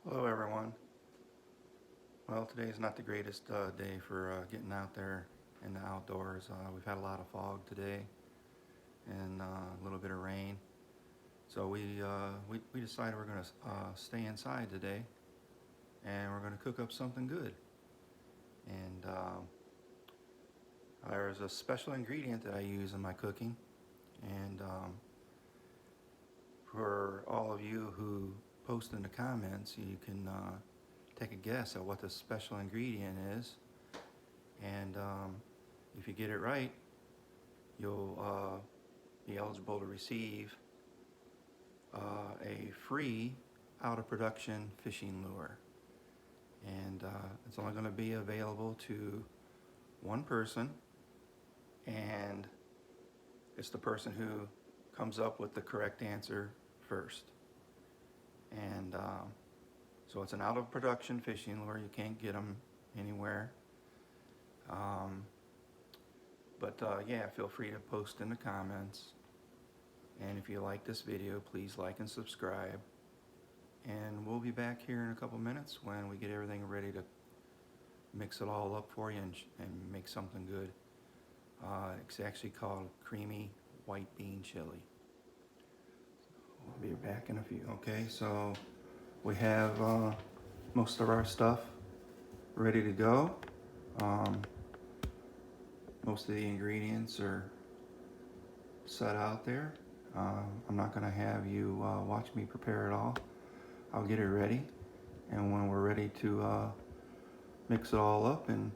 Hello everyone. Well, today is not the greatest day for getting out there in the outdoors. We've had a lot of fog today and a little bit of rain. So we decided we're going to stay inside today and we're going to cook up something good. And there's a special ingredient that I use in my cooking. And for all of you who post in the comments, you can take a guess at what the special ingredient is, and if you get it right, you'll be eligible to receive a free out of production fishing lure. And it's only going to be available to one person, and it's the person who comes up with the correct answer first. And so it's an out of production fishing lure. You can't get them anywhere. Yeah, feel free to post in the comments. And if you like this video, please like and subscribe. And we'll be back here in a couple minutes when we get everything ready to mix it all up for you and make something good. It's actually called creamy white bean chili. We'll be back in a few. Okay, so we have most of our stuff ready to go. Most of the ingredients are set out there. I'm not going to have you watch me prepare it all. I'll get it ready, and when we're ready to mix it all up and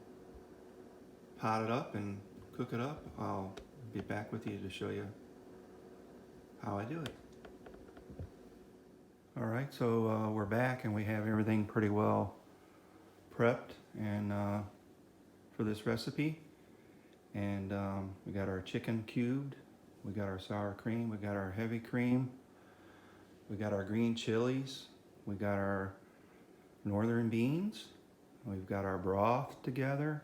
pot it up and cook it up, I'll be back with you to show you how I do it. Alright, so we're back and we have everything pretty well prepped and for this recipe. And we got our chicken cubed, we got our sour cream, we got our heavy cream, we got our green chilies, we got our northern beans, we've got our broth together,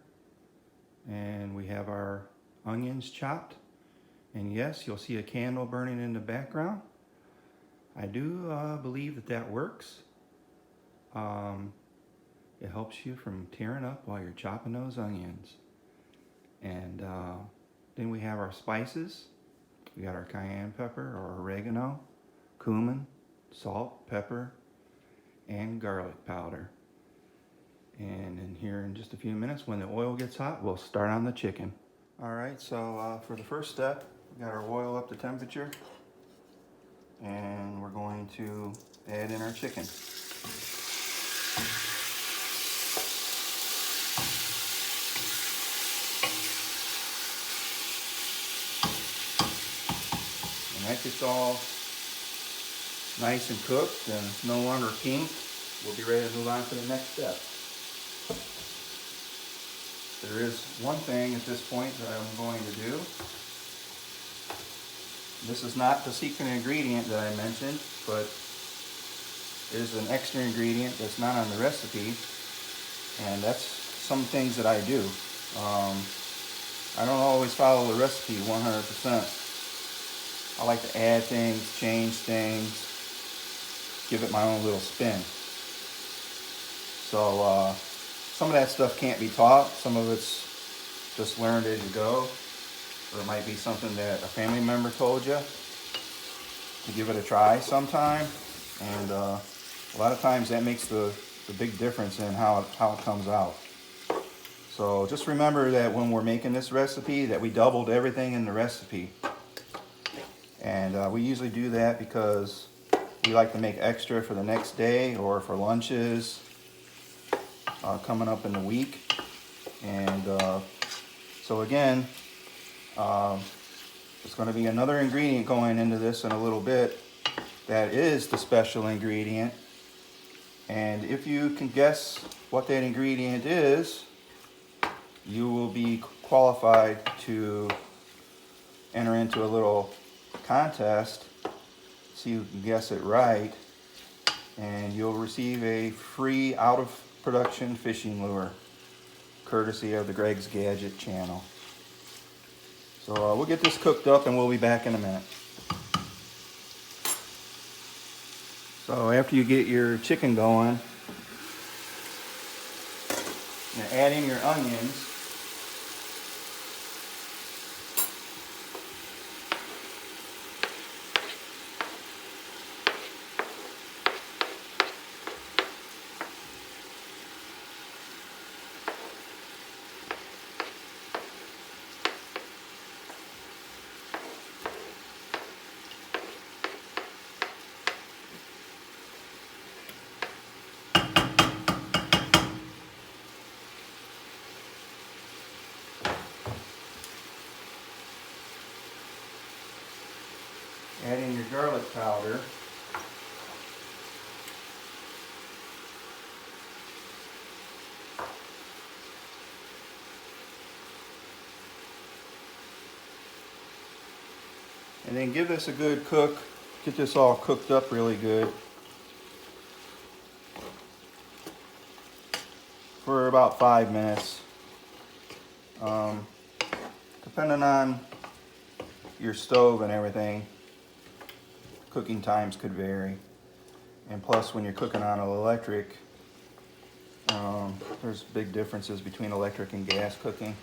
and we have our onions chopped. And yes, you'll see a candle burning in the background. I do believe that works. It helps you from tearing up while you're chopping those onions. And then we have our spices. We got our cayenne pepper or oregano, cumin, salt, pepper, and garlic powder. And in here in just a few minutes, when the oil gets hot, we'll start on the chicken. Alright, so for the first step, we got our oil up to temperature. And we're going to add in our chicken. And that gets all nice and cooked and it's no longer pink, we'll be ready to move on to the next step. There is one thing at this point that I'm going to do. This is not the secret ingredient that I mentioned, but it is an extra ingredient that's not on the recipe, and that's some things that I do. I don't always follow the recipe 100%. I like to add things, change things, give it my own little spin. So some of that stuff can't be taught. Some of it's just learned as you go. Or it might be something that a family member told you to give it a try sometime. And a lot of times that makes the big difference in how it comes out. So just remember that when we're making this recipe that we doubled everything in the recipe. And we usually do that because we like to make extra for the next day or for lunches coming up in the week. And so again, there's going to be another ingredient going into this in a little bit that is the special ingredient. And if you can guess what that ingredient is, you will be qualified to enter into a little contest. See who can guess it right. And you'll receive a free out of production fishing lure, courtesy of the Greg's Gadget channel. So we'll get this cooked up and we'll be back in a minute. So after you get your chicken going, add in your onions. Add in your garlic powder. And then give this a good cook. Get this all cooked up really good for about 5 minutes. Depending on your stove and everything, cooking times could vary. And plus, when you're cooking on an electric, there's big differences between electric and gas cooking.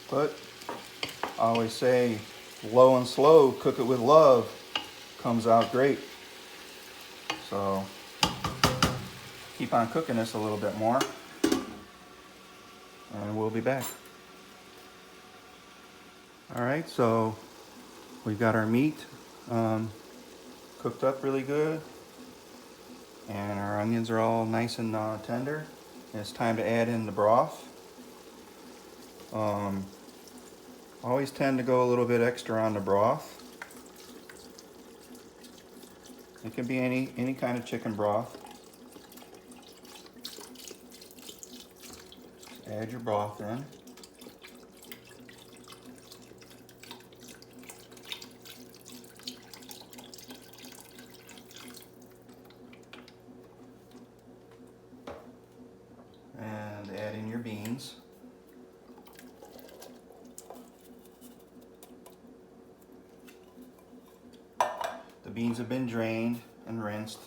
But I always say, low and slow, cook it with love, comes out great. So keep on cooking this a little bit more, and we'll be back. All right, so we've got our meat cooked up really good, and our onions are all nice and tender. And it's time to add in the broth. Always tend to go a little bit extra on the broth. It can be any kind of chicken broth. Just add your broth in. And add in your beans. The beans have been drained and rinsed.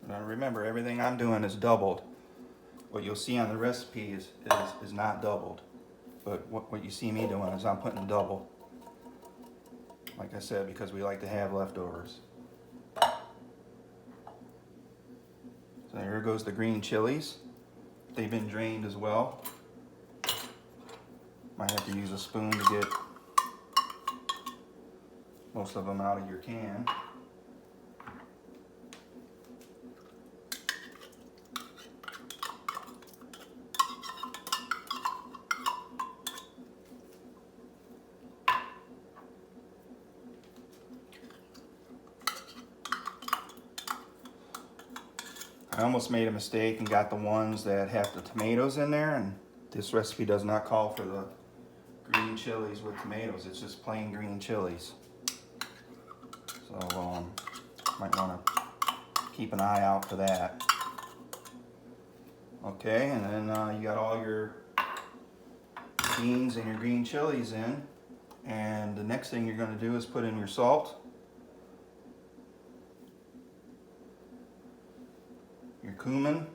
Now remember, everything I'm doing is doubled. What you'll see on the recipe is not doubled. But what you see me doing is I'm putting double. Like I said, because we like to have leftovers. So here goes the green chilies. They've been drained as well. Might have to use a spoon to get most of them out of your can. I almost made a mistake and got the ones that have the tomatoes in there, and this recipe does not call for the green chilies with tomatoes. It's just plain green chilies. So might want to keep an eye out for that. Okay, and then you got all your beans and your green chilies in, and the next thing you're going to do is put in your salt, your cumin.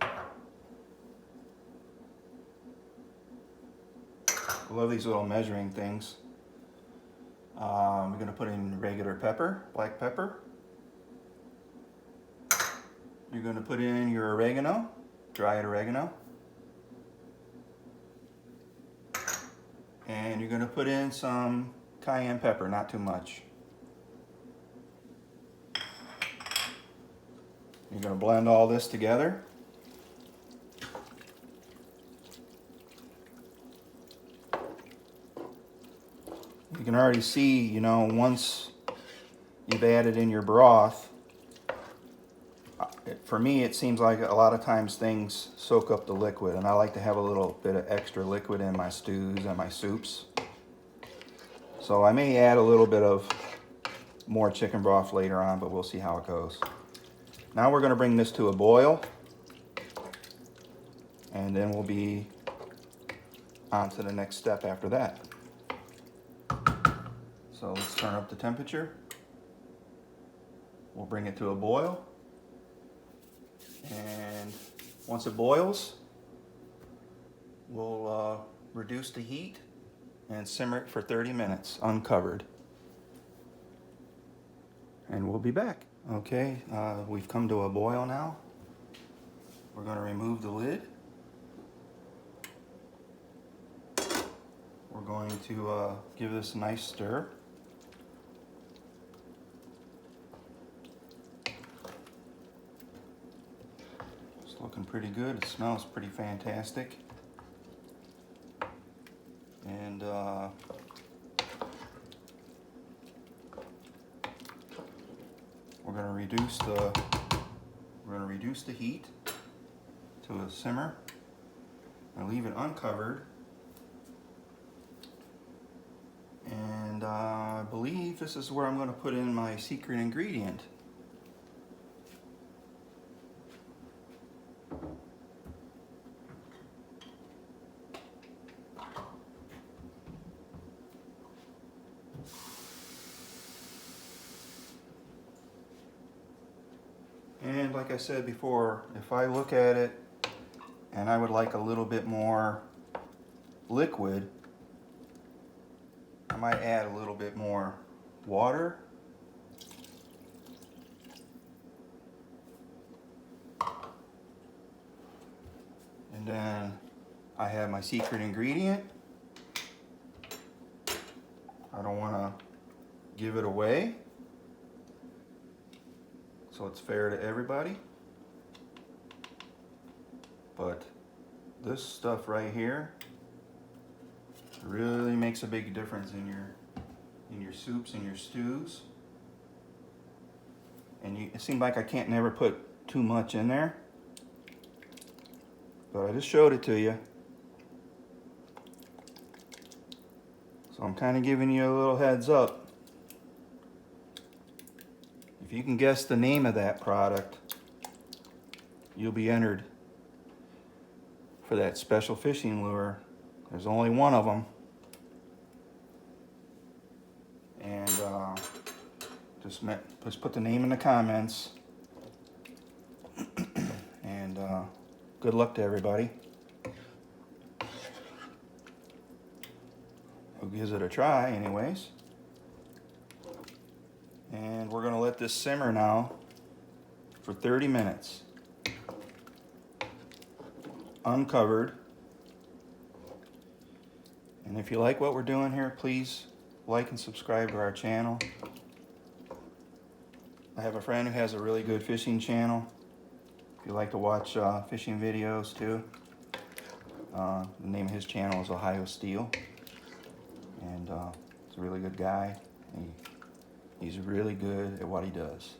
I love these little measuring things. We're going to put in regular pepper, black pepper. You're going to put in your oregano, dried oregano. And you're going to put in some cayenne pepper, not too much. You're going to blend all this together. You can already see, you know, once you've added in your broth, for me it seems like a lot of times things soak up the liquid, and I like to have a little bit of extra liquid in my stews and my soups. So I may add a little bit of more chicken broth later on, but we'll see how it goes. Now we're going to bring this to a boil, and then we'll be on to the next step after that. So let's turn up the temperature. We'll bring it to a boil. And once it boils, we'll reduce the heat and simmer it for 30 minutes uncovered. And we'll be back. Okay, we've come to a boil now. We're going to remove the lid. We're going to give this a nice stir. It's looking pretty good. It smells pretty fantastic. And we're going to reduce the heat to a simmer and leave it uncovered. And I believe this is where I'm going to put in my secret ingredient. And like I said before, if I look at it and I would like a little bit more liquid, I might add a little bit more water. And then I have my secret ingredient. I don't want to give it away, so it's fair to everybody. But this stuff right here really makes a big difference in your soups and your stews. And it seems like I can't never put too much in there, but I just showed it to you. So I'm kind of giving you a little heads up. If you can guess the name of that product, you'll be entered for that special fishing lure. There's only one of them. And just put the name in the comments. And good luck to everybody who gives it a try anyways. And we're going to let this simmer now for 30 minutes. Uncovered. And if you like what we're doing here, please like and subscribe to our channel. I have a friend who has a really good fishing channel. If you like to watch fishing videos too, the name of his channel is Ohio Steel. And he's a really good guy. He's really good at what he does.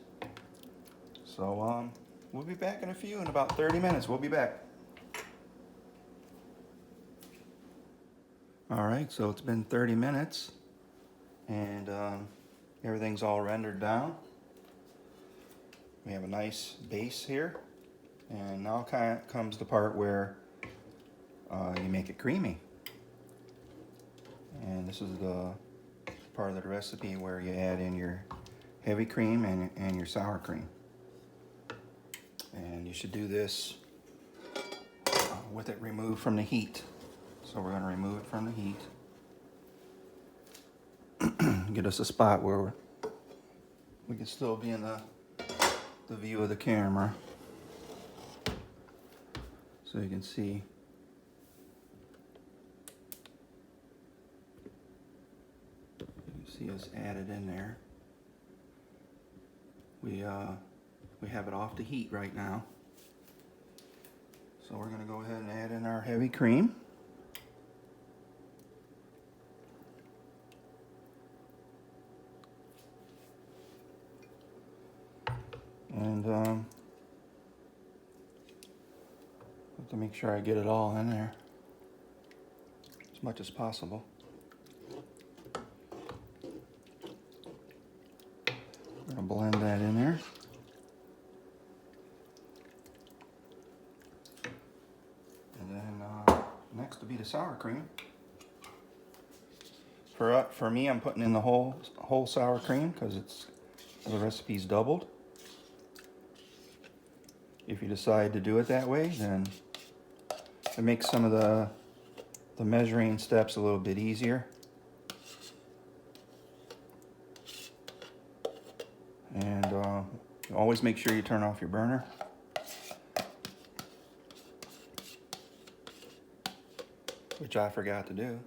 So we'll be back in about 30 minutes. We'll be back. All right, so it's been 30 minutes and everything's all rendered down. We have a nice base here, and now kind of comes the part where you make it creamy. And this is the part of the recipe where you add in your heavy cream and your sour cream. And you should do this with it removed from the heat. So we're going to remove it from the heat. Get us a spot where we can still be in the view of the camera. So you can see. See us added in there. We have it off the heat right now. So we're going to go ahead and add in our heavy cream. And have to make sure I get it all in there as much as possible. I'm going to blend that in there. And then next will be the sour cream. For me, I'm putting in the whole sour cream because the recipe's doubled. If you decide to do it that way, then it makes some of the measuring steps a little bit easier. And always make sure you turn off your burner. Which I forgot to do.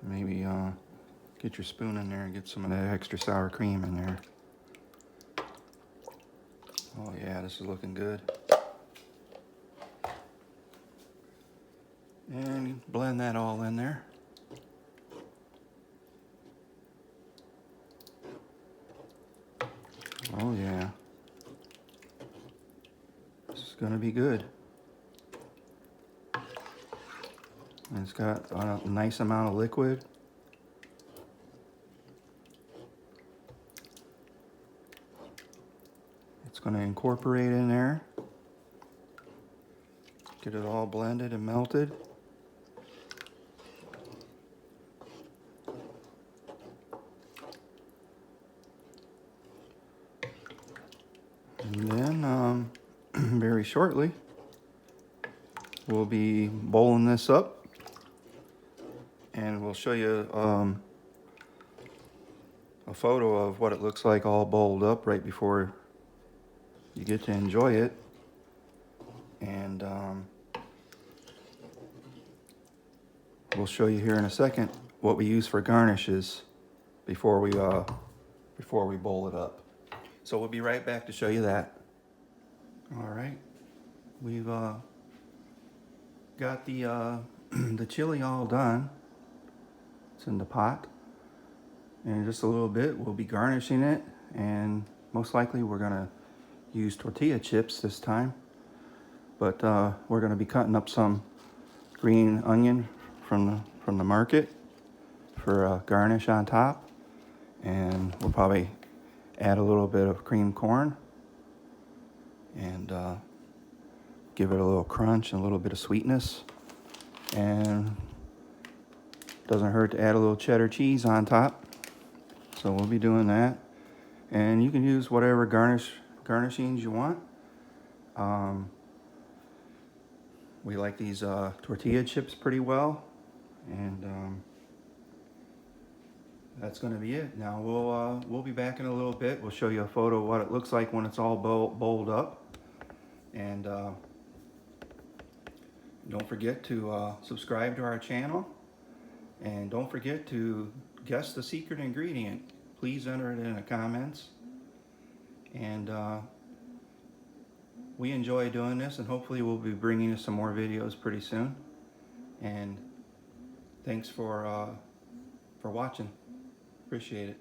Maybe get your spoon in there and get some of that extra sour cream in there. Oh yeah, this is looking good. And blend that all in there. Oh yeah. This is gonna be good. And it's got a nice amount of liquid. It's going to incorporate in there. Get it all blended and melted. And then very shortly we'll be bowling this up. And we'll show you a photo of what it looks like all bowled up right before you get to enjoy it. And we'll show you here in a second what we use for garnishes before we bowl it up. So we'll be right back to show you that. All right, we've got the the chili all done. It's in the pot, and in just a little bit we'll be garnishing it, and most likely we're gonna use tortilla chips this time, but we're gonna be cutting up some green onion from the market for a garnish on top, and we'll probably add a little bit of cream corn and give it a little crunch and a little bit of sweetness. And doesn't hurt to add a little cheddar cheese on top. So we'll be doing that. And you can use whatever garnishings you want. We like these tortilla chips pretty well. And that's going to be it. Now we'll be back in a little bit. We'll show you a photo of what it looks like when it's all bowled up. And don't forget to subscribe to our channel. And don't forget to guess the secret ingredient. Please enter it in the comments. And we enjoy doing this, and hopefully we'll be bringing you some more videos pretty soon. And thanks for watching. Appreciate it.